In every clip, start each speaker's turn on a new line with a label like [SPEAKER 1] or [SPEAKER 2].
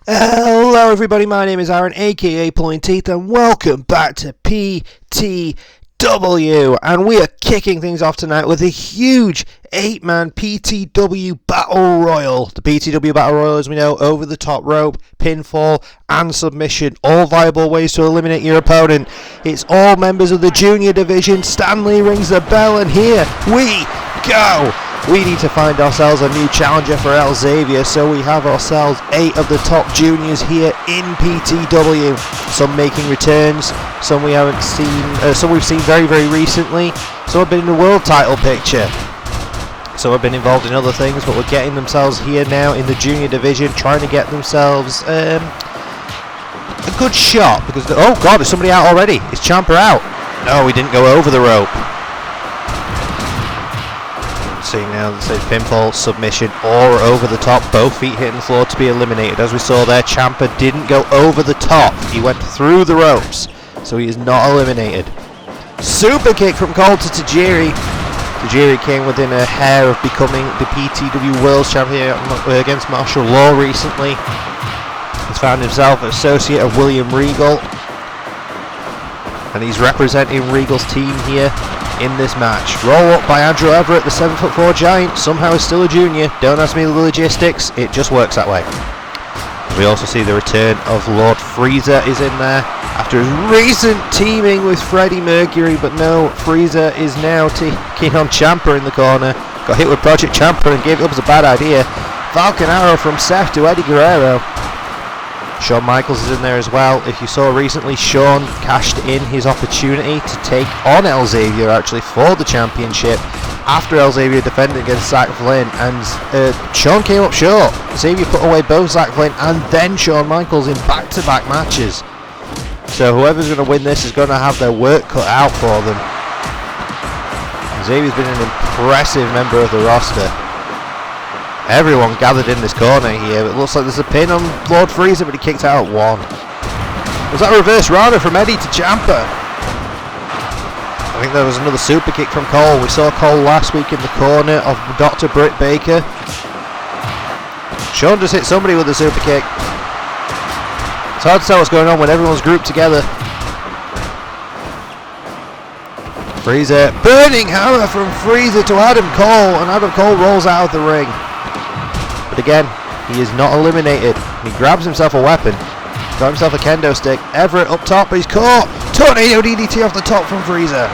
[SPEAKER 1] Hello everybody, my name is Aaron aka Pullin'Teeth and welcome back to PTW, and we are kicking things off tonight with a huge 8-man PTW Battle Royal. The PTW Battle Royal, as we know, over the top rope, pinfall and submission, all viable ways to eliminate your opponent. It's all members of the junior division. Stanley rings the bell and here we go. We need to find ourselves a new challenger for El Xavier, so we have ourselves 8 of the top juniors here in PTW. Some making returns, some we haven't seen, some we've seen very, very recently. Some have been in the world title picture. Some have been involved in other things, but we're getting themselves here now in the junior division, trying to get themselves a good shot. Because oh god, is somebody out already? Is Ciampa out? No, he didn't go over the rope. Seeing now that says pinfall, submission, or over the top, both feet hitting the floor to be eliminated. As we saw there, Ciampa didn't go over the top, he went through the ropes, so he is not eliminated. Super kick from Cole to Tajiri. Tajiri came within a hair of becoming the PTW World Champion against martial law recently. He's found himself an associate of William Regal, and he's representing Regal's team here in this match. Roll up by Andrew Everett, the 7'4" giant, somehow is still a junior. Don't ask me the logistics, it just works that way. We also see the return of Lord Frieza is in there after his recent teaming with Freddie Mercury, but no, Frieza is now taking on Ciampa in the corner. Got hit with Project Ciampa and gave it up as a bad idea. Falcon Arrow from Seth to Eddie Guerrero. Shawn Michaels is in there as well. If you saw recently, Shawn cashed in his opportunity to take on El Xavier actually for the championship after El Xavier defended against Zach Flynn, and Shawn came up short. Xavier put away both Zach Flynn and then Shawn Michaels in back-to-back matches. So whoever's going to win this is going to have their work cut out for them. Xavier's been an impressive member of the roster. Everyone gathered in this corner here. It looks like there's a pin on Lord Frieza, but he kicked out at 1. Was that a reverse Rana from Eddie to Ciampa? I think there was another super kick from Cole. We saw Cole last week in the corner of Dr. Britt Baker. Shawn just hit somebody with a super kick. It's hard to tell what's going on when everyone's grouped together. Frieza, burning hammer from Frieza to Adam Cole, and Adam Cole rolls out of the ring. But again, he is not eliminated. He grabs himself a weapon, got himself a kendo stick. Everett up top, but he's caught. Tornado DDT off the top from Frieza.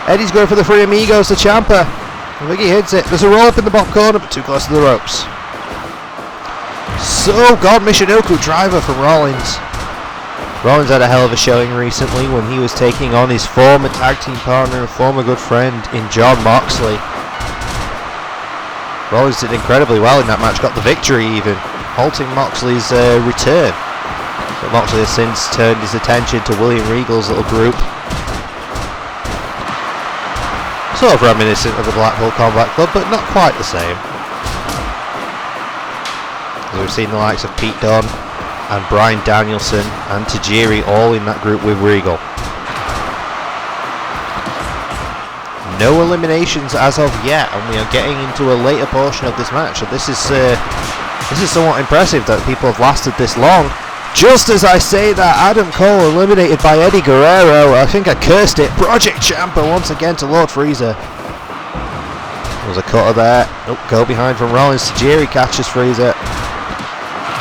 [SPEAKER 1] Eddie's going for the Three Amigos to Ciampa. I think he hits it. There's a roll up in the bottom corner, but too close to the ropes. So, God, Michinoku driver from Rollins. Rollins had a hell of a showing recently when he was taking on his former tag team partner and former good friend in John Moxley. Rollins did incredibly well in that match, got the victory even, halting Moxley's return. But Moxley has since turned his attention to William Regal's little group. Sort of reminiscent of the Blackpool Combat Club, but not quite the same. As we've seen the likes of Pete Dunne and Bryan Danielson and Tajiri all in that group with Regal. No eliminations as of yet, and we are getting into a later portion of this match. So this is somewhat impressive that people have lasted this long. Just as I say that, Adam Cole eliminated by Eddie Guerrero. I think I cursed it. Project Ciampa once again to Lord Frieza. There's a cutter there. Oh, go behind from Rollins. Tajiri catches Frieza.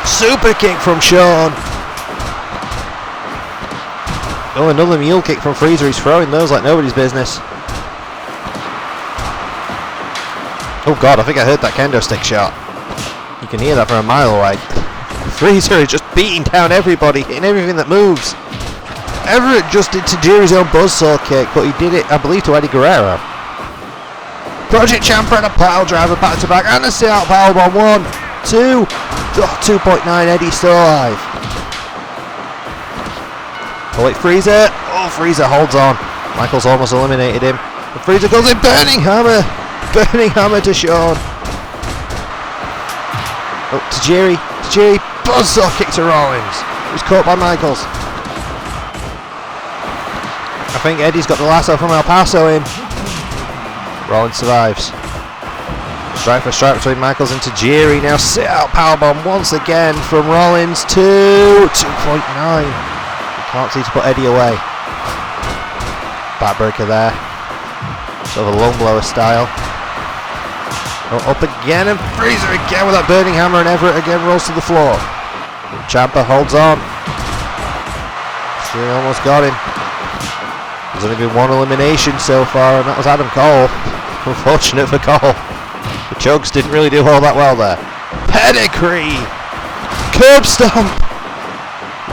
[SPEAKER 1] Super kick from Shawn. Oh, another mule kick from Frieza. He's throwing those like nobody's business. Oh god, I think I heard that kendo stick shot. You can hear that from a mile away. Frieza is just beating down everybody, hitting everything that moves. Everett just did Tajiri's own buzzsaw kick, but he did it, I believe, to Eddie Guerrero. Project Ciampa and a pile driver back to back, and a sit out power bomb. 1, 2. Oh, 2.9, Eddie's still alive. Oh wait, Frieza. Oh, Frieza holds on. Michaels almost eliminated him. But Frieza goes in, burning hammer. Burning hammer to Shawn. Oh, Tajiri, buzzsaw kick to Rollins. He was caught by Michaels. I think Eddie's got the lasso from El Paso in. Rollins survives. Strike for strike between Michaels and Tajiri. Now sit out powerbomb once again from Rollins to 2.9. Can't seem to put Eddie away. Backbreaker there. Sort of a lung blower style. Oh, up again and Frieza again with that burning hammer, and Everett again rolls to the floor. Ciampa holds on. Still almost got him. There's only been one elimination so far, and that was Adam Cole. Unfortunate for Cole. The Chugs didn't really do all that well there. Pedigree! Curb stomp!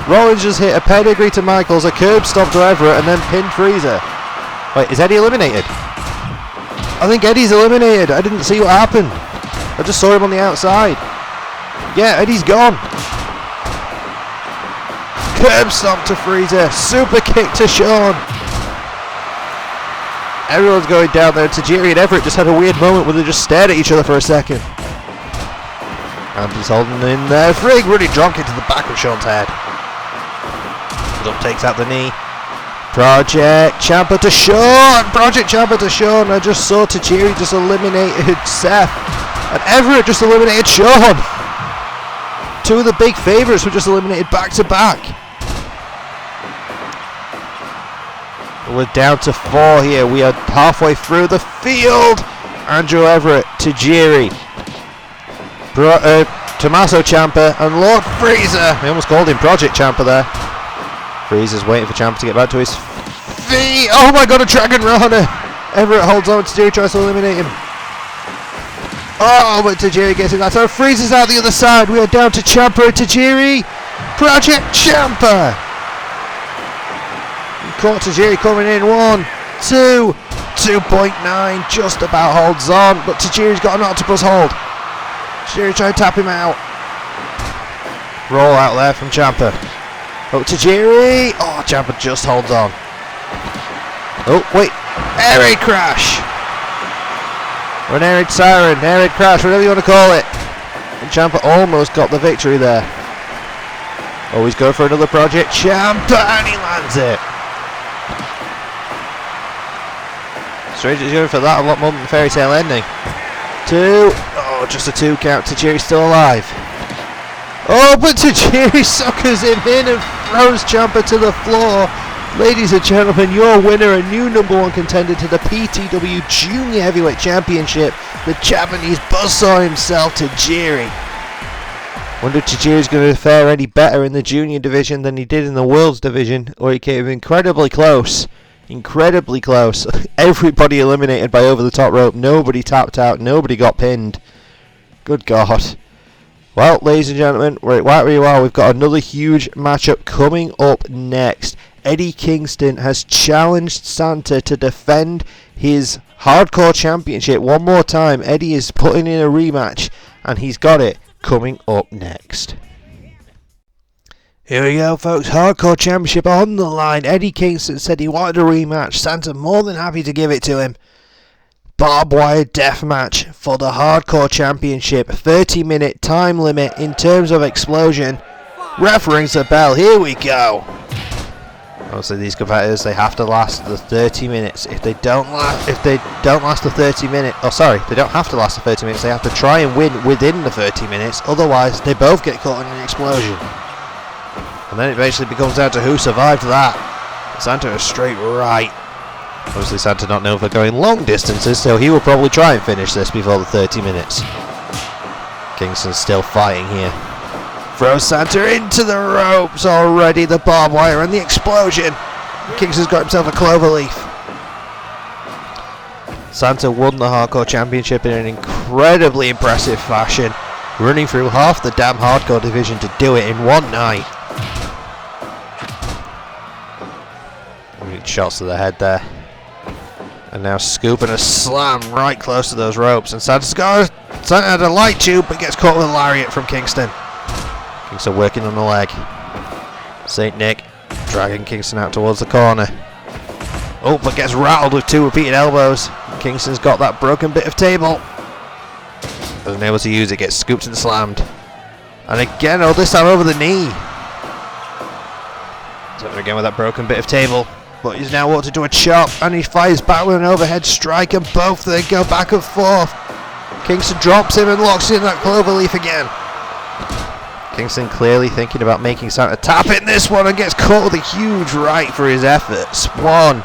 [SPEAKER 1] Rollins just hit a pedigree to Michaels, a curb stomp to Everett, and then pinned Frieza. Wait, is Eddie eliminated? I think Eddie's eliminated. I didn't see what happened. I just saw him on the outside. Yeah, Eddie's gone. Curb stomp to Frieza. Super kick to Shawn. Everyone's going down there. Tajiri and Everett just had a weird moment where they just stared at each other for a second. And he's holding in there. Frig really drunk into the back of Shawn's head. Up takes out the knee. Project Ciampa to Shawn! Project Ciampa to Shawn. I just saw Tajiri just eliminated Seth. And Everett just eliminated Shawn. Two of the big favourites were just eliminated back to back. We're down to 4 here. We are halfway through the field. Andrew Everett, Tajiri, Tomasso Ciampa, and Lord Frieza. We almost called him Project Ciampa there. Frieza's waiting for Ciampa to get back to his feet. Oh my god, a Dragon Rana! Everett holds on. Tajiri tries to eliminate him. Oh, but Tajiri gets it. That's how Frieza's out the other side. We are down to Ciampa and Tajiri. Project Ciampa! Caught Tajiri coming in. 1, 2, 2.9. Just about holds on, but Tajiri's got an octopus hold. Tajiri trying to tap him out. Roll out there from Ciampa. Oh, Tajiri! Oh, Ciampa just holds on. Oh, wait. Air raid crash! Or an air raid siren, air raid crash, whatever you want to call it. And Ciampa almost got the victory there. Oh, he's going for another Project Ciampa, and he lands it. Strange is going for that a lot more than the fairy tale ending. 2. Oh, just a 2 count. Tajiri's still alive. Oh, but Tajiri suckers him in and throws Ciampa to the floor. Ladies and gentlemen, your winner and new #1 contender to the PTW Junior Heavyweight Championship, the Japanese buzzsaw himself, Tajiri. Wonder if Tajiri's going to fare any better in the junior division than he did in the World's division, or he came incredibly close. Incredibly close. Everybody eliminated by over the top rope. Nobody tapped out. Nobody got pinned. Good God. Well, ladies and gentlemen, right where you are, we've got another huge matchup coming up next. Eddie Kingston has challenged Santa to defend his Hardcore Championship one more time. Eddie is putting in a rematch, and he's got it coming up next. Here we go, folks. Hardcore Championship on the line. Eddie Kingston said he wanted a rematch. Santa more than happy to give it to him. Barbed wire death match for the Hardcore Championship. 30-minute time limit in terms of explosion. Ref rings the bell. Here we go. Obviously, these competitors, they have to last the 30 minutes. If they don't last the 30 minutes, they don't have to last the 30 minutes. They have to try and win within the 30 minutes. Otherwise, they both get caught in an explosion. And then it basically becomes down to who survived that. Santa is straight right. Obviously, Santa not known for going long distances, so he will probably try and finish this before the 30 minutes. Kingston's still fighting here. Throws Santa into the ropes already. The barbed wire and the explosion. Kingston's got himself a clover leaf. Santa won the Hardcore Championship in an incredibly impressive fashion, running through half the damn Hardcore division to do it in one night. Shots to the head there. And now scoop and a slam right close to those ropes. And Santa had a light tube, but gets caught with a lariat from Kingston. Kingston working on the leg. St. Nick dragging Kingston out towards the corner. Oh, but gets rattled with 2 repeated elbows. Kingston's got that broken bit of table. Wasn't able to use it, gets scooped and slammed. And again, oh, this time over the knee. So again with that broken bit of table. But he's now walked into a chop, and he fires back with an overhead strike, and both they go back and forth. Kingston drops him and locks in that cloverleaf again. Kingston clearly thinking about making Santa tap in this one and gets caught with a huge right for his efforts. One.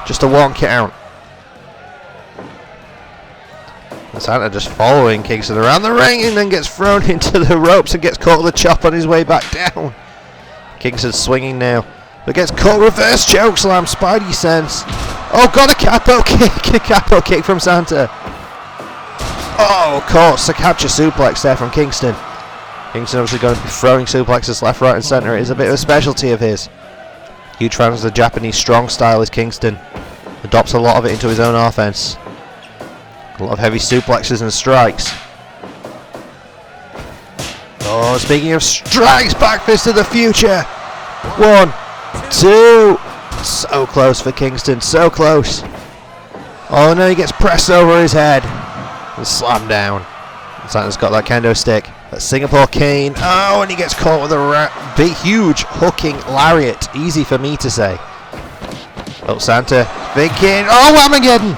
[SPEAKER 1] Just a 1 count. And Santa just following Kingston around the ring and then gets thrown into the ropes and gets caught with a chop on his way back down. Kingston's swinging now, but gets caught. Reverse choke slam, Spidey sense. Oh, got a capo kick. A capo kick from Santa. Oh, caught. So capture suplex there from Kingston. Kingston obviously going to be throwing suplexes left, right and centre. It is a bit of a specialty of his. Huge fans of the Japanese strong style is Kingston. Adopts a lot of it into his own offense. A lot of heavy suplexes and strikes. Oh, speaking of strikes, back fist of the future. 1, 2. So close for Kingston, so close. Oh no, he gets pressed over his head and slammed down. Santa's got that kendo stick. That Singapore cane. Oh, and he gets caught with a big, huge hooking lariat. Easy for me to say. Oh, Santa thinking. Oh, Whamageddon!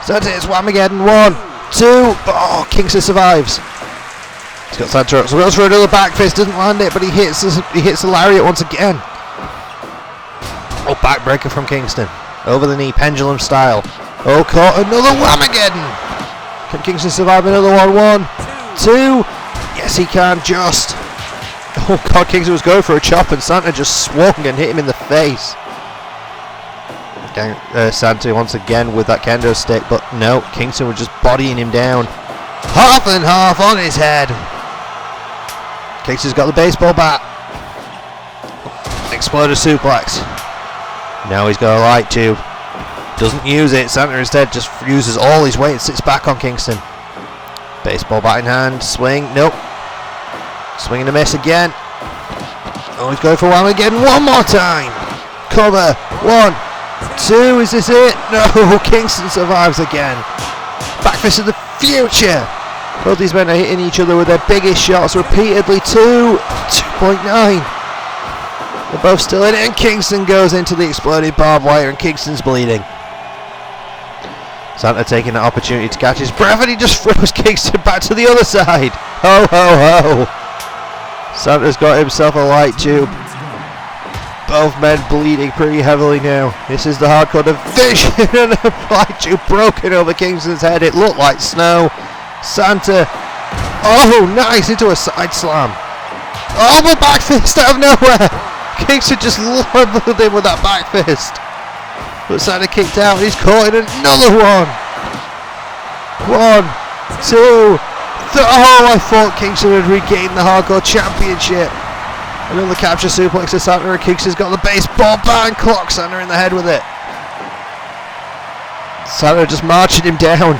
[SPEAKER 1] Santa hits Whamageddon. 1, 2. Oh, Kingston survives. He's got Santa up. So goes for another back fist. Doesn't land it, but he hits the lariat once again. Oh, backbreaker from Kingston. Over the knee, pendulum style. Oh, caught another Whamageddon. Can Kingston survive another one? 1, 2. Yes, he can, just. Oh, God, Kingston was going for a chop and Santa just swung and hit him in the face. Santa once again with that kendo stick, but no, Kingston was just bodying him down. Half and half on his head. Kingston's got the baseball bat. Exploder suplex. Now he's got a light tube. Doesn't use it. Santa instead just uses all his weight and sits back on Kingston. Baseball bat in hand. Swing. Nope. Swing and a miss again. Oh, he's going for one again. One more time. Cover. 1, 2. Is this it? No. Kingston survives again. Back fist of the future. Both these men are hitting each other with their biggest shots repeatedly. 2.9. They're both still in it, and Kingston goes into the exploding barbed wire, and Kingston's bleeding. Santa taking that opportunity to catch his breath, and he just throws Kingston back to the other side. Ho, ho, ho. Santa's got himself a light tube. Both men bleeding pretty heavily now. This is the hardcore division, and a light tube broken over Kingston's head. It looked like snow. Santa, oh, nice, into a side slam. Oh, but back fist out of nowhere. Kingston just leveled him with that back fist. But Santa kicked out. He's caught in another one. 1, 2, 3. Oh, I thought Kingston had regained the Hardcore Championship. Another capture suplex to Santa, and Kingston's got the baseball bat and clocks Santa in the head with it. Santa just marching him down.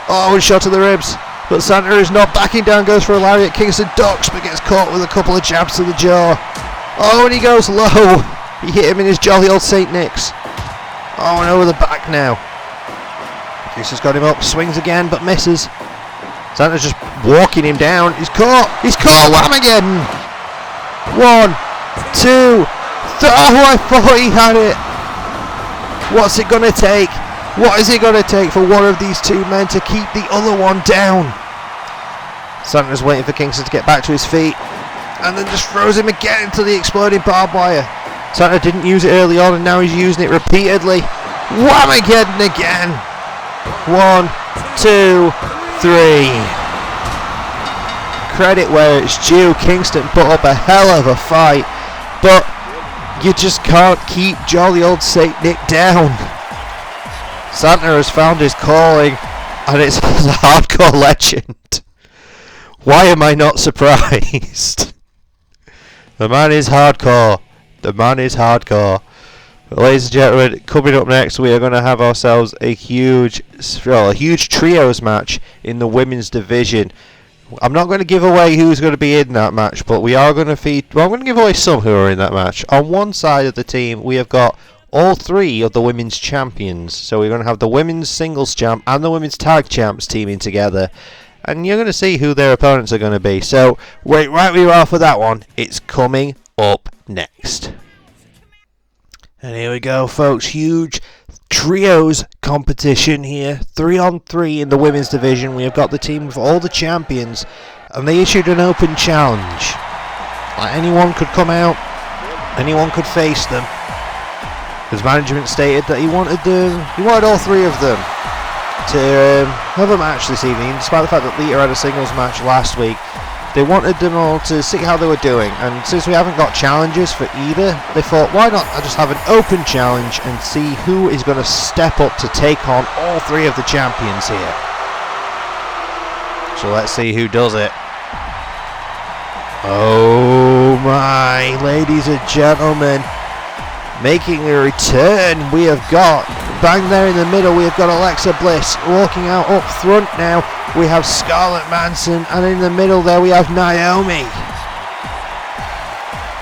[SPEAKER 1] Oh, and shot to the ribs. But Santa is not backing down, goes for a lariat. Kingston ducks, but gets caught with a couple of jabs to the jaw. Oh, and he goes low. He hit him in his jolly old St. Nick's. Oh, and over the back now. Kingston's got him up, swings again, but misses. Santa's just walking him down. He's caught. He's caught. Whamageddon. 1, 2, 3. Oh, I thought he had it. What's it going to take? What is it going to take for one of these two men to keep the other one down? Santa's waiting for Kingston to get back to his feet, and then just throws him again into the exploding barbed wire. Santa didn't use it early on, and now he's using it repeatedly. Whamageddon again. 1, 2, 3. Credit where it's due. Kingston put up a hell of a fight, but you just can't keep jolly old St. Nick down. Santa has found his calling, and it's as a hardcore legend. Why am I not surprised? The man is hardcore. The man is hardcore. But ladies and gentlemen, coming up next, we are going to have ourselves a huge trios match in the women's division. I'm not going to give away who's going to be in that match, but we are going to I'm going to give away some who are in that match. On one side of the team, we have got all 3 of the women's champions. So we're going to have the women's singles champ and the women's tag champs teaming together. And you're going to see who their opponents are going to be. So wait right where you are for that one. It's coming up next. And here we go, folks. Huge trios competition here. 3-on-3 in the women's division. We have got the team of all the champions, and they issued an open challenge. Like, anyone could come out, anyone could face them. His management stated that he wanted all three of them to have a match this evening, despite the fact that Lita had a singles match last week. They wanted them all to see how they were doing, and since we haven't got challenges for either, they thought, why not just have an open challenge and see who is going to step up to take on all three of the champions here. So let's see who does it. Oh my, ladies and gentlemen, making a return, we have got, bang there in the middle, we have got Alexa Bliss walking out up front now. We have Scarlett, Manson, and in the middle there we have Naomi.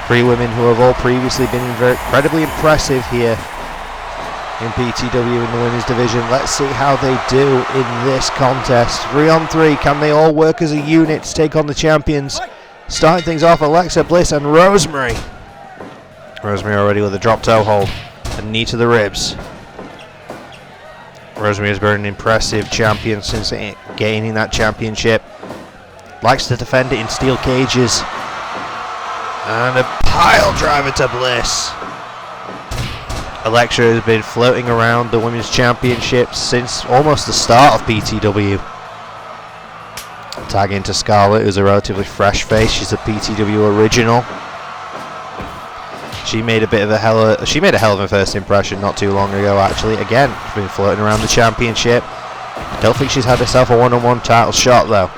[SPEAKER 1] Three women who have all previously been incredibly impressive here in PTW in the women's division. Let's see how they do in this contest. 3-on-3, can they all work as a unit to take on the champions? Starting things off, Alexa Bliss and Rosemary. Rosemary already with a drop toe hold, a knee to the ribs. Rosemary has been an impressive champion since gaining that championship. Likes to defend it in steel cages. And a pile driver to Bliss. Alexa has been floating around the women's championship since almost the start of PTW. Tag into Scarlett, who's a relatively fresh face. She's a PTW original. She made a hell of a first impression not too long ago, actually. Again, been floating around the championship. Don't think she's had herself a one-on-one title shot though.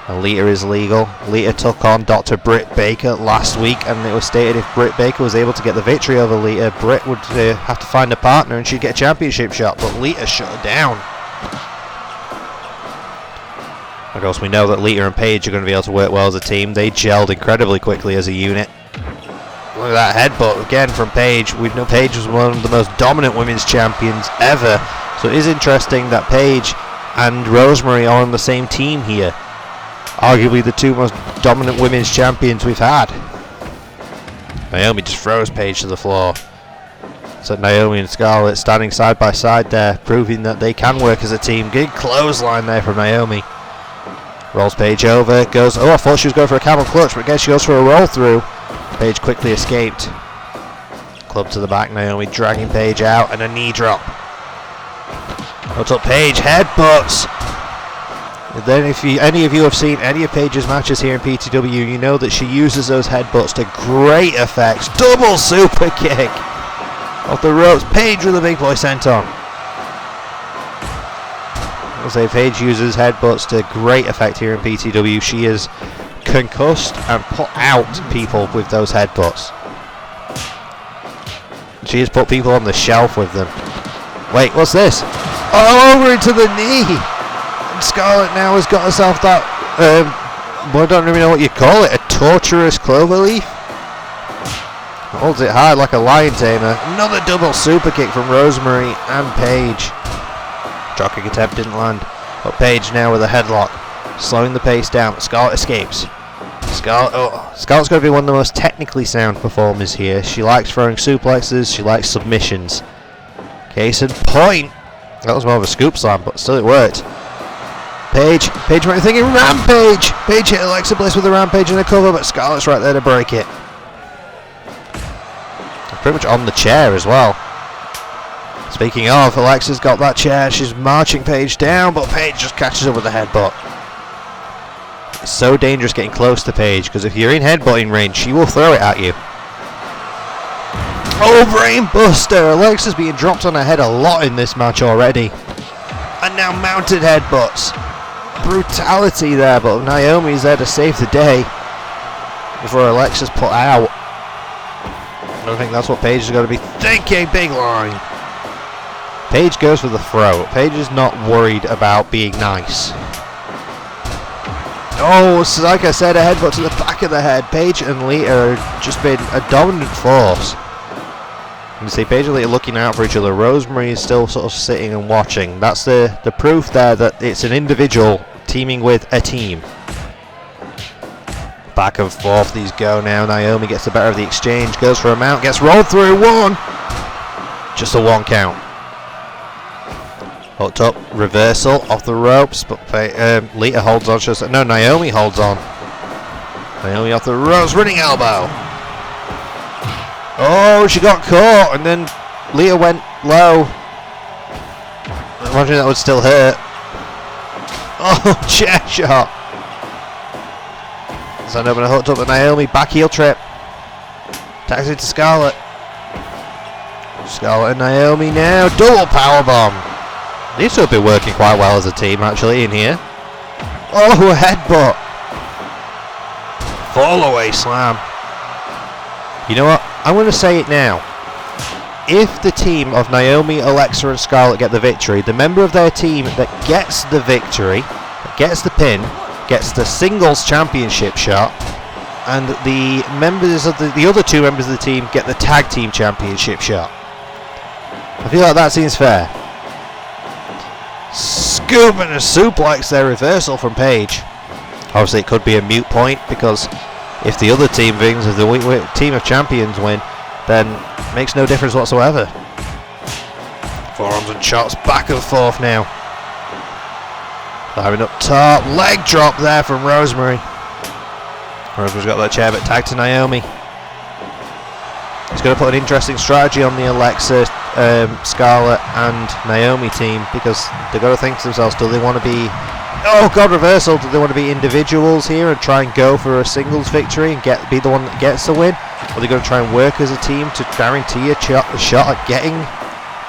[SPEAKER 1] And Lita is legal. Lita took on Dr. Britt Baker last week, and it was stated if Britt Baker was able to get the victory over Lita, Britt would have to find a partner and she'd get a championship shot, but Lita shut her down. Of course, we know that Lita and Paige are going to be able to work well as a team. They gelled incredibly quickly as a unit. Look at that headbutt again from Paige. We know Paige was one of the most dominant women's champions ever. So it is interesting that Paige and Rosemary are on the same team here. Arguably the two most dominant women's champions we've had. Naomi just throws Paige to the floor. So Naomi and Scarlett standing side by side there, proving that they can work as a team. Good clothesline there from Naomi. Rolls Paige over, goes, oh, I thought she was going for a camel clutch, but I guess she goes for a roll through. Paige quickly escaped. Club to the back, Naomi dragging Paige out, and a knee drop. What's up, Paige? Headbutts! And then if any of you have seen any of Paige's matches here in PTW, you know that she uses those headbutts to great effect. Double super kick! Off the ropes, Paige with a big boy senton. I'll say Paige uses headbutts to great effect here in PTW. She is concussed and put out people with those headbutts. She has put people on the shelf with them. Wait, what's this? Oh, over into the knee! And Scarlett now has got herself that, I don't even know what you call it, a torturous cloverleaf? Holds it hard like a lion tamer. Another double super kick from Rosemary and Paige. Dropkick attempt didn't land, but Paige now with a headlock, slowing the pace down. Scarlett escapes. Scarlett's going to be one of the most technically sound performers here. She likes throwing suplexes, she likes submissions. Case in point, that was more of a scoop slam, but still it worked. Paige might be thinking rampage. Paige hit Alexa Bliss with a rampage and a cover, but Scarlett's right there to break it. Pretty much on the chair as well. Speaking of, Alexa's got that chair, she's marching Paige down, but Paige just catches her with a headbutt. It's so dangerous getting close to Paige, because if you're in headbutting range, she will throw it at you. Oh, brain buster! Alexa's being dropped on her head a lot in this match already. And now mounted headbutts. Brutality there, but Naomi's there to save the day before Alexa's put out. I don't think that's what Paige is going to be thinking. Big line. Paige goes for the throw. Paige is not worried about being nice. Oh, so like I said, a headbutt to the back of the head. Paige and Lita have just been a dominant force. You see Paige and Lita looking out for each other. Rosemary is still sort of sitting and watching. That's the proof there that it's an individual teaming with a team. Back and forth these go now. Naomi gets the better of the exchange, goes for a mount, gets rolled through. One! Just a one count. Hooked up, reversal off the ropes, but Lita holds on. No, Naomi holds on. Naomi off the ropes, running elbow. Oh, she got caught, and then Lita went low. I'm imagining that would still hurt. Oh, chair shot. Stand up and hooked up at Naomi, back heel trip. Taxi to Scarlett. Scarlett and Naomi now, double powerbomb. These two have been working quite well as a team actually in here. Oh, a headbutt. Fall away slam. You know what? I'm going to say it now. If the team of Naomi, Alexa and Scarlett get the victory, the member of their team that gets the victory, that gets the pin, gets the singles championship shot, and the members of the other two members of the team get the tag team championship shot. I feel like that seems fair. Scoop and a suplex there, reversal from Paige. Obviously it could be a moot point because if the other team wins, if the team of champions win, then it makes no difference whatsoever. Forearms and chops back and forth now. Climbing up top, leg drop there from Rosemary. Rosemary's got that chair but tag to Naomi. He's going to put an interesting strategy on the Alexa, Scarlett and Naomi team because they've got to think to themselves, do they want to be, oh god, reversal, do they want to be individuals here and try and go for a singles victory and be the one that gets the win? Or are they going to try and work as a team to guarantee a shot at getting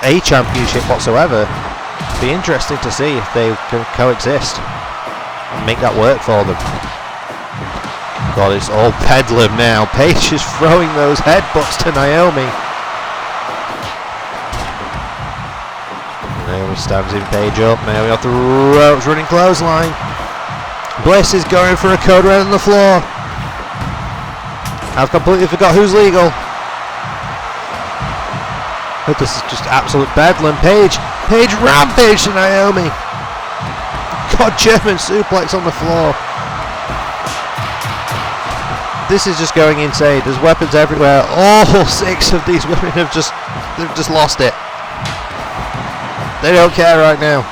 [SPEAKER 1] a championship whatsoever? It'd be interesting to see if they can coexist and make that work for them. God, it's all Bedlam now. Paige is throwing those headbutts to Naomi. Naomi stabs in Paige up. Naomi off the ropes, running clothesline. Bliss is going for a code red on the floor. I've completely forgot who's legal. But this is just absolute bedlam. Paige rampage to Naomi. God, German suplex on the floor. This is just going insane. There's weapons everywhere. All 6 of these women have just lost it. They don't care right now.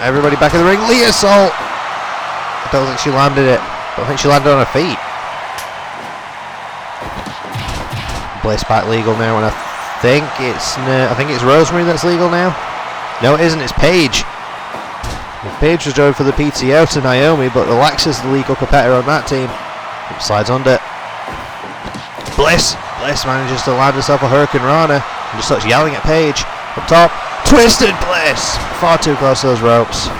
[SPEAKER 1] Everybody back in the ring. Lita assault. I don't think she landed it. I don't think she landed on her feet. Bliss back legal now, and I think it's Rosemary that's legal now. No, it isn't. It's Paige. Paige was going for the PTO to Naomi, but Alexa's the legal competitor on that team. Slides under. Bliss manages to land herself a Hurricane Rana and just starts yelling at Paige. Up top, twisted Bliss. Far too close to those ropes.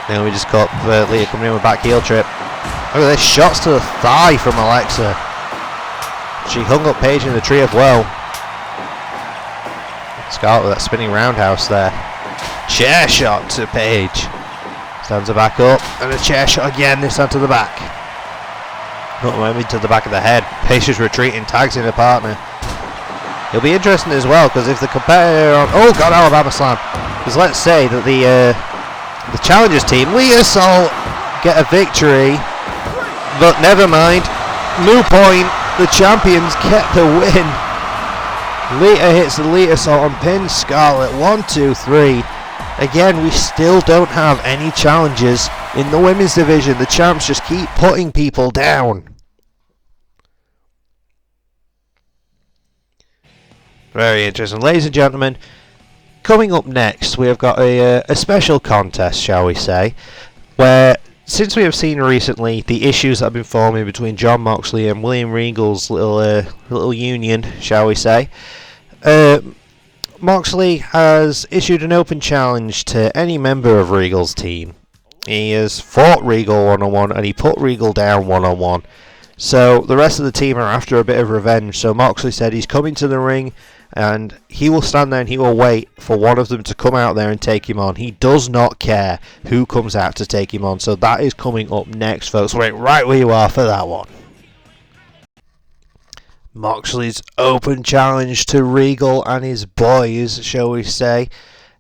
[SPEAKER 1] Then we just caught Lita coming in with back heel trip. Look at this, shots to the thigh from Alexa. She hung up Paige in the tree of woe. Scarlett with that spinning roundhouse there. Chair shot to Paige. Stands her back up, and a chair shot again, this time to the back. Not maybe to the back of the head. Paige is retreating, tags in her partner. It'll be interesting as well, because if the competitor on... Oh god, Alabama slam. Because let's say that the challengers team, Lita Assault, get a victory. But never mind. Moot point. The champions get the win. Lita hits the Lita Assault and pins Scarlett. 1, 2, 3. Again, we still don't have any challenges in the women's division. The champs just keep putting people down. Very interesting. Ladies and gentlemen, coming up next, we have got a special contest, shall we say, where, since we have seen recently the issues that have been forming between Jon Moxley and William Regal's little union, shall we say, Moxley has issued an open challenge to any member of Regal's team. He has fought Regal one-on-one and he put Regal down one-on-one. So the rest of the team are after a bit of revenge. So Moxley said he's coming to the ring and he will stand there and he will wait for one of them to come out there and take him on. He does not care who comes out to take him on. So that is coming up next, folks. Wait right where you are for that one. Moxley's open challenge to Regal and his boys, shall we say,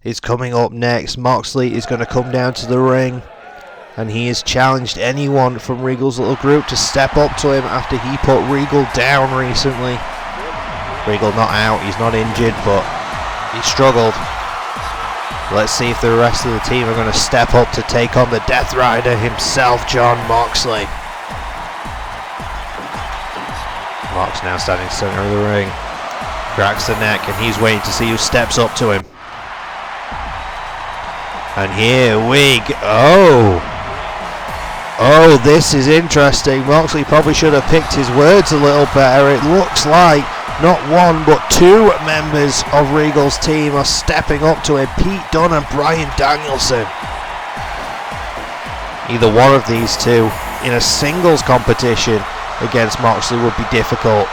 [SPEAKER 1] is coming up next. Moxley is going to come down to the ring and he has challenged anyone from Regal's little group to step up to him after he put Regal down recently. Regal not out, he's not injured, but he struggled. Let's see if the rest of the team are going to step up to take on the Death Rider himself, Jon Moxley. Mox now standing center of the ring. Cracks the neck and he's waiting to see who steps up to him. And here we go. Oh, this is interesting. Moxley probably should have picked his words a little better. It looks like not one but two members of Regal's team are stepping up to him. Pete Dunne and Bryan Danielson. Either one of these two in a singles competition against Moxley would be difficult.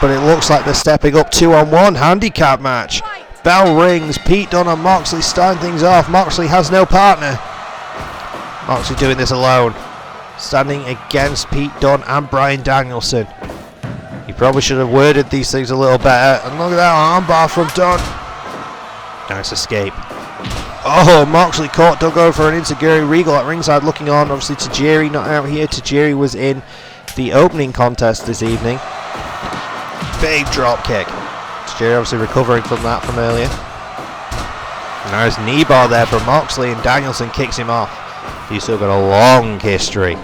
[SPEAKER 1] But it looks like they're stepping up 2-on-1 handicap match. Bell rings. Pete Dunne and Moxley starting things off. Moxley has no partner. Moxley doing this alone. Standing against Pete Dunne and Bryan Danielson. He probably should have worded these things a little better. And look at that armbar from Dunne. Nice escape. Oh, Moxley caught Doug over for an enziguri. Regal at ringside looking on. Obviously Tajiri not out here. Tajiri was in the opening contest this evening. Big drop kick. Tajiri obviously recovering from that from earlier. Nice knee bar there from Moxley and Danielson kicks him off. These two have got a long history.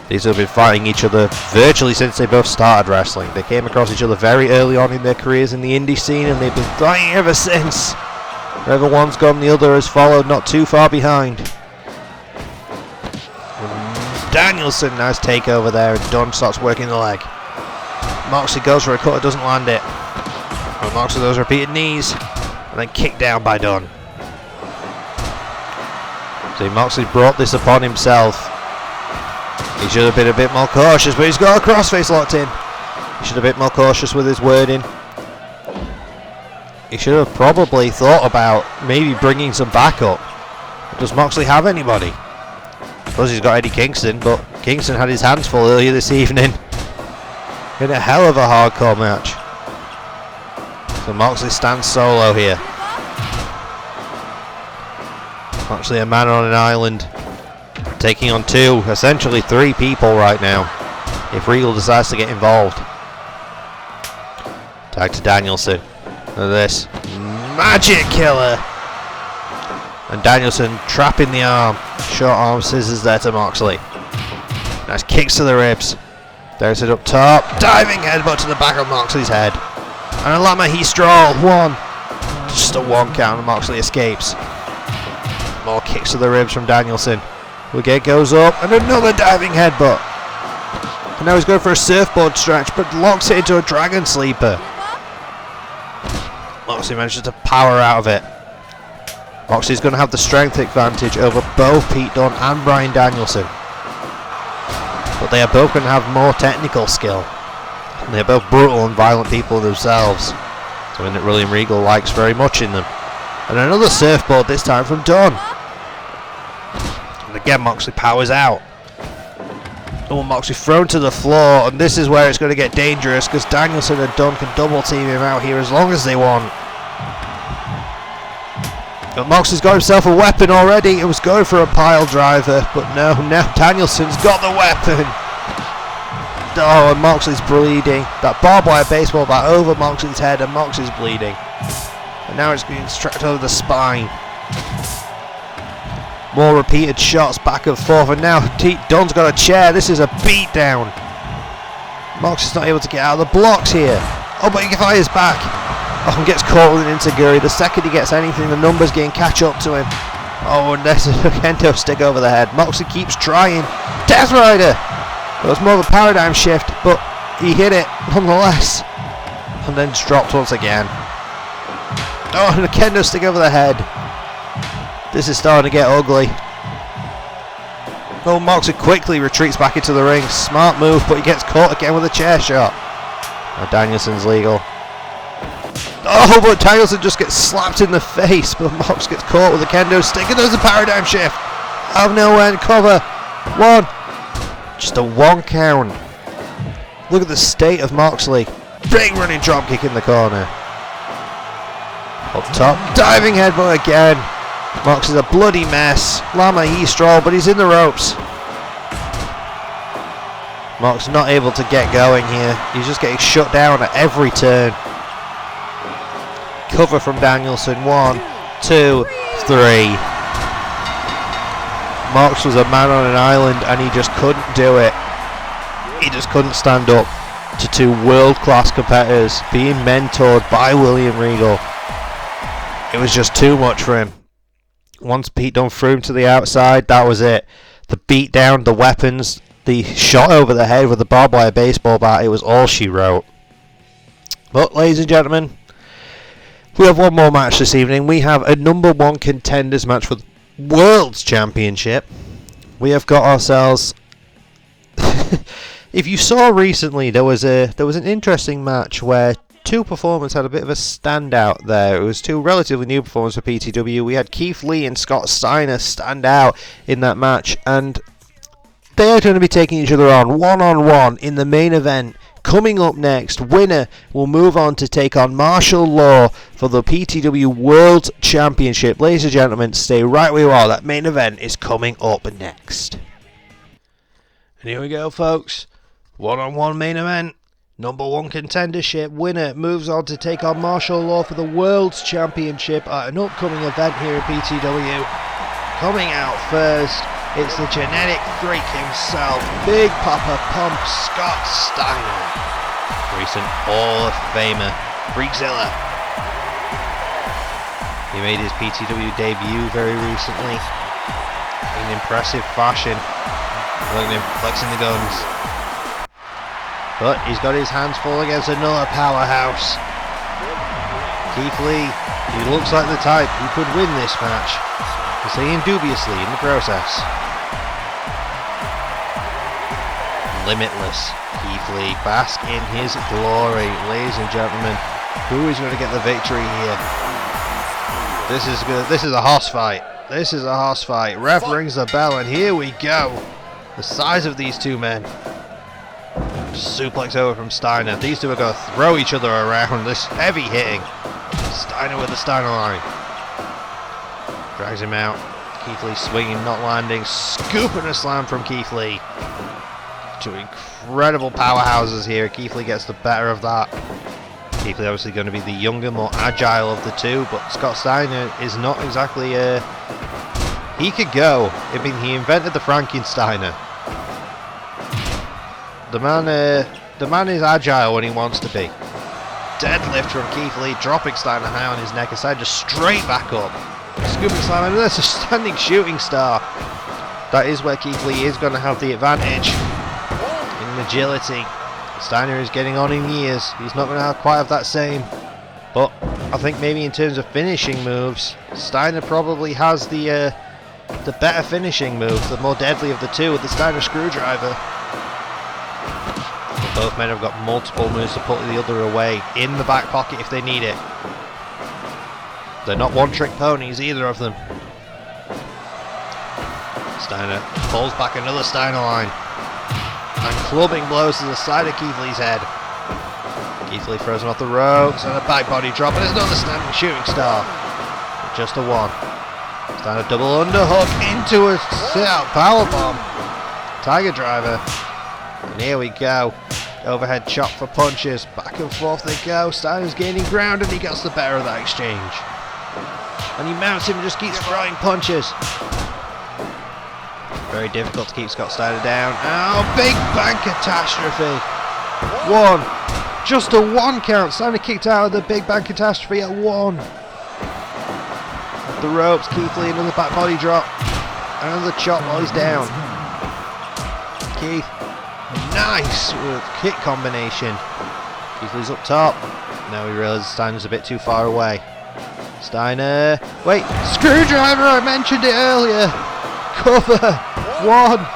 [SPEAKER 1] These two have been fighting each other virtually since they both started wrestling. They came across each other very early on in their careers in the indie scene and they've been fighting ever since. Wherever one's gone, the other has followed not too far behind. Danielson, nice takeover there, and Dunne starts working the leg. Moxley goes for a cutter, doesn't land it. And Moxley those repeated knees, and then kicked down by Dunne. See, Moxley brought this upon himself. He should have been a bit more cautious, but he's got a crossface locked in. He should have been a bit more cautious with his wording. He should have probably thought about maybe bringing some backup. Does Moxley have anybody? I suppose he's got Eddie Kingston, but Kingston had his hands full earlier this evening. In a hell of a hardcore match. So Moxley stands solo here. Actually a man on an island. Taking on two, essentially three people right now. If Regal decides to get involved. Tag to Danielson. Look at this. Magic killer! And Danielson trapping the arm. Short arm scissors there to Moxley. Nice kicks to the ribs. There's it up top. Diving headbutt to the back of Moxley's head. And a Lama he stroll. One. Just a one count and Moxley escapes. More kicks to the ribs from Danielson. Again goes up and another diving headbutt. And now he's going for a surfboard stretch but locks it into a dragon sleeper. Moxley manages to power out of it. Moxley's going to have the strength advantage over both Pete Dunne and Bryan Danielson. But they are both going to have more technical skill. And they're both brutal and violent people themselves. Something that William Regal likes very much in them. And another surfboard this time from Dunne. And again Moxley powers out. Oh, Moxley thrown to the floor, and this is where it's going to get dangerous because Danielson and Dunne can double team him out here as long as they want. But Moxley's got himself a weapon already. It was going for a pile driver, but no, now Danielson's got the weapon. Oh, and Moxley's bleeding. That barbed wire baseball bat over Moxley's head, and Moxley's bleeding. And now it's being struck over the spine. More repeated shots back and forth, and now Dunne's got a chair. This is a beatdown. Moxley's not able to get out of the blocks here. Oh, but he fires back. Oh, and gets caught with an enziguri. The second he gets anything, the numbers getting catch up to him. Oh, and there's a kendo stick over the head. Moxley keeps trying. Death Rider! It was more of a paradigm shift, but he hit it nonetheless. And then dropped once again. Oh, and a kendo stick over the head. This is starting to get ugly. Oh, Moxley quickly retreats back into the ring. Smart move, but he gets caught again with a chair shot. Now Danielson's legal. Oh, but Danielson just gets slapped in the face, but Mox gets caught with a kendo stick, and there's a paradigm shift. Out of nowhere and cover. One. Just a one count. Look at the state of Moxley. Big running drop kick in the corner. Up top, diving headbutt again. Mox is a bloody mess. Lama he stroll, but he's in the ropes. Mox not able to get going here. He's just getting shut down at every turn. Cover from Danielson. 1, 2, 3. Mox was a man on an island and he just couldn't do it. He just couldn't stand up to 2 world-class competitors being mentored by William Regal. It was just too much for him. Once Pete Dunne threw him to the outside, that was it. The beatdown, the weapons, the shot over the head with the barbed wire baseball bat, it was all she wrote. But, ladies and gentlemen, we have one more match this evening. We have a number 1 contenders match for the World's Championship. We have got ourselves... If you saw recently, there was an interesting match where 2 performers had a bit of a standout there. It was 2 relatively new performers for PTW. We had Keith Lee and Scott Steiner stand out in that match, and they are going to be taking each other on one-on-one in the main event. Coming up next, winner will move on to take on Martial Law for the PTW World Championship. Ladies and gentlemen, stay right where you are. That main event is coming up next. And here we go, folks. One-on-one main event. Number 1 contendership. Winner moves on to take on Martial Law for the World Championship at an upcoming event here at PTW. Coming out first, it's the genetic freak himself, Big Papa Pump Scott Steiner. Recent Hall of Famer, Frieza. He made his PTW debut very recently in impressive fashion. Look at him flexing the guns. But he's got his hands full against another powerhouse. Keith Lee, he looks like the type who could win this match. We're saying dubiously in the process. Limitless Keith Lee, bask in his glory. Ladies and gentlemen, who is going to get the victory here? This is good. This is a hoss fight. This is a hoss fight. Ref rings the bell and here we go. The size of these 2 men. Suplex over from Steiner. These 2 are going to throw each other around. This heavy hitting. Steiner with the Steiner line. Drags him out. Keith Lee swinging, not landing. Scooping a slam from Keith Lee. 2 incredible powerhouses here. Keith Lee gets the better of that. Keith Lee obviously going to be the younger, more agile of the 2, but Scott Steiner is not exactly he could go. I mean, he invented the Frankensteiner. The man is agile when he wants to be. Deadlift from Keith Lee, dropping Steiner high on his neck, aside just straight back up. Scooping slam, and there's a standing shooting star. That is where Keith Lee is going to have the advantage in agility. Steiner is getting on in years. He's not going to quite have that same. But I think maybe in terms of finishing moves, Steiner probably has the better finishing move, the more deadly of the 2 with the Steiner screwdriver. Both men have got multiple moves to put the other away in the back pocket if they need it. They're not one-trick ponies, either of them. Steiner pulls back another Steiner line. And clubbing blows to the side of Keith Lee's head. Keith Lee throws him off the ropes and a back body drop, and there's another standing shooting star. But just a 1. Steiner double underhook into a sit-out powerbomb. Tiger driver. And here we go. Overhead chop for punches. Back and forth they go. Steiner's gaining ground and he gets the better of that exchange. And he mounts him and just keeps throwing punches. Very difficult to keep Scott Steiner down. Oh, big bang catastrophe. 1. Just a 1 count. Steiner kicked out of the big bang catastrophe at 1. Off the ropes, Keith Lee another back body drop. Another chop while he's down. Keith. Nice kick combination. Keith Lee's up top. Now he realizes Steiner's a bit too far away. Steiner. Wait, screwdriver, I mentioned it earlier. Cover. 1,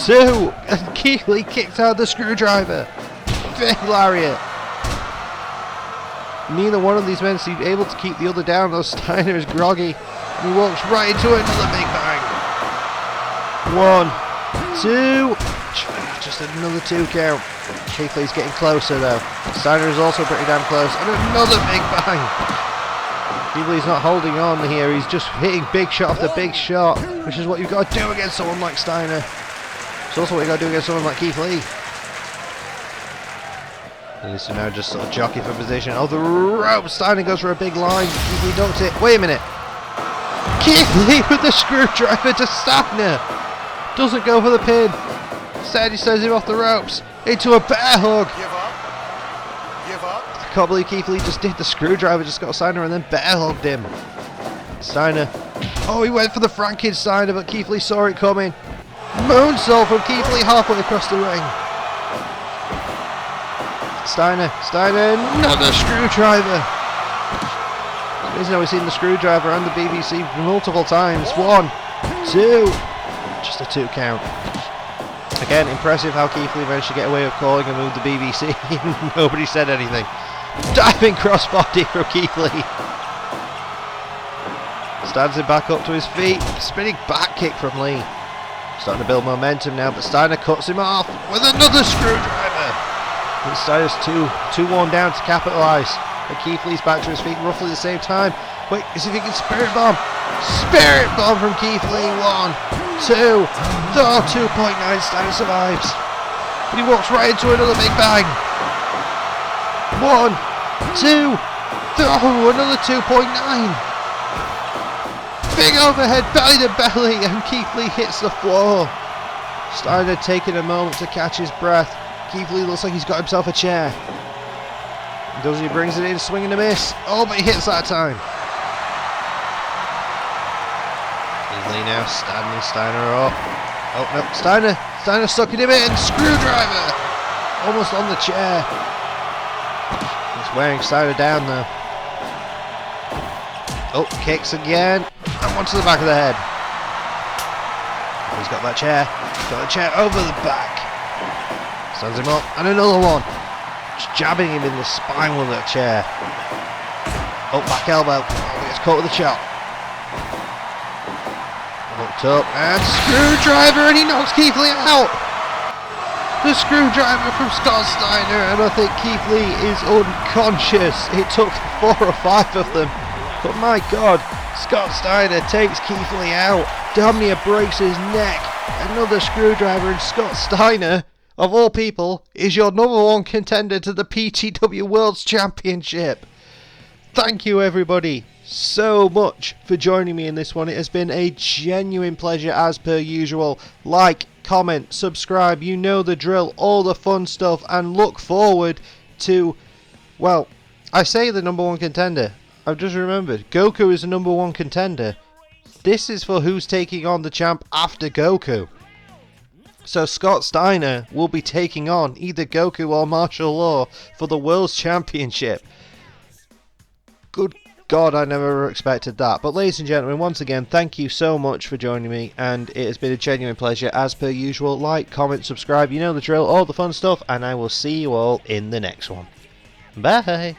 [SPEAKER 1] 2. And Keith Lee kicked out the screwdriver. Big lariat. Neither one of these men seemed able to keep the other down, though Steiner is groggy. And he walks right into another big bang. 1, 2. Just another 2 count. Keith Lee's getting closer though. Steiner is also pretty damn close. And another big bang. Keith Lee's not holding on here. He's just hitting big shot after big shot, which is what you've got to do against someone like Steiner. It's also what you've got to do against someone like Keith Lee. And this is now just sort of jockey for position. Oh, the rope. Steiner goes for a big line. Keith Lee ducks it. Wait a minute. Keith Lee with the screwdriver to Steiner. Doesn't go for the pin. Instead he sends him off the ropes into a bear hug.
[SPEAKER 2] Give up. Give up.
[SPEAKER 1] I can't believe Keith Lee just did the screwdriver, just got Steiner and then bear hugged him. Steiner. Oh, he went for the Frankensteiner, but Keith Lee saw it coming. Moonsault from Keith Lee halfway across the ring. Steiner, another screwdriver. The reason we've seen the screwdriver and the BBC multiple times. 1, 2, just a 2 count. Again, impressive how Keith Lee managed to get away with calling and move the BBC. Nobody said anything. Diving crossbody from Keith Lee. Stands him back up to his feet. Spinning back kick from Lee. Starting to build momentum now, but Steiner cuts him off with another screwdriver. And Steiner's too worn down to capitalise. But Keith Lee's back to his feet roughly at the same time. Wait, as if he can Spirit Bomb. Spirit Bomb from Keith Lee. 1, 2. Oh, 2.9. Steiner survives. But he walks right into another big bang. 1, 2. Oh, another 2.9. Big overhead, belly to belly, and Keith Lee hits the floor. Steiner taking a moment to catch his breath. Keith Lee looks like he's got himself a chair. He brings it in, swing and a miss. Oh, but he hits that time. Keith Lee now standing Steiner up. Oh no, Steiner sucking him in. Screwdriver! Almost on the chair. He's wearing Steiner down though. Oh, kicks again. And one to the back of the head. He's got that chair. He's got the chair over the back. Stands him up. And another one. Just jabbing him in the spine with that chair. Oh, back elbow. Oh, he gets caught with a chop. Hooked up. And screwdriver. And he knocks Keith Lee out. The screwdriver from Scott Steiner. And I think Keith Lee is unconscious. It took 4 or 5 of them. But my God, Scott Steiner takes Keith Lee out. Damn near breaks his neck. Another screwdriver, and Scott Steiner, of all people, is your #1 contender to the PTW World Championship. Thank you everybody so much for joining me in this one. It has been a genuine pleasure as per usual. Like, comment, subscribe, you know the drill, all the fun stuff, and look forward to, well, I say the #1 contender. I've just remembered, Goku is the #1 contender. This is for who's taking on the champ after Goku. So Scott Steiner will be taking on either Goku or Martial Law for the World's Championship. Good God, I never expected that. But ladies and gentlemen, once again, thank you so much for joining me, and it has been a genuine pleasure as per usual. Like, comment, subscribe, you know the drill, all the fun stuff, and I will see you all in the next one. Bye!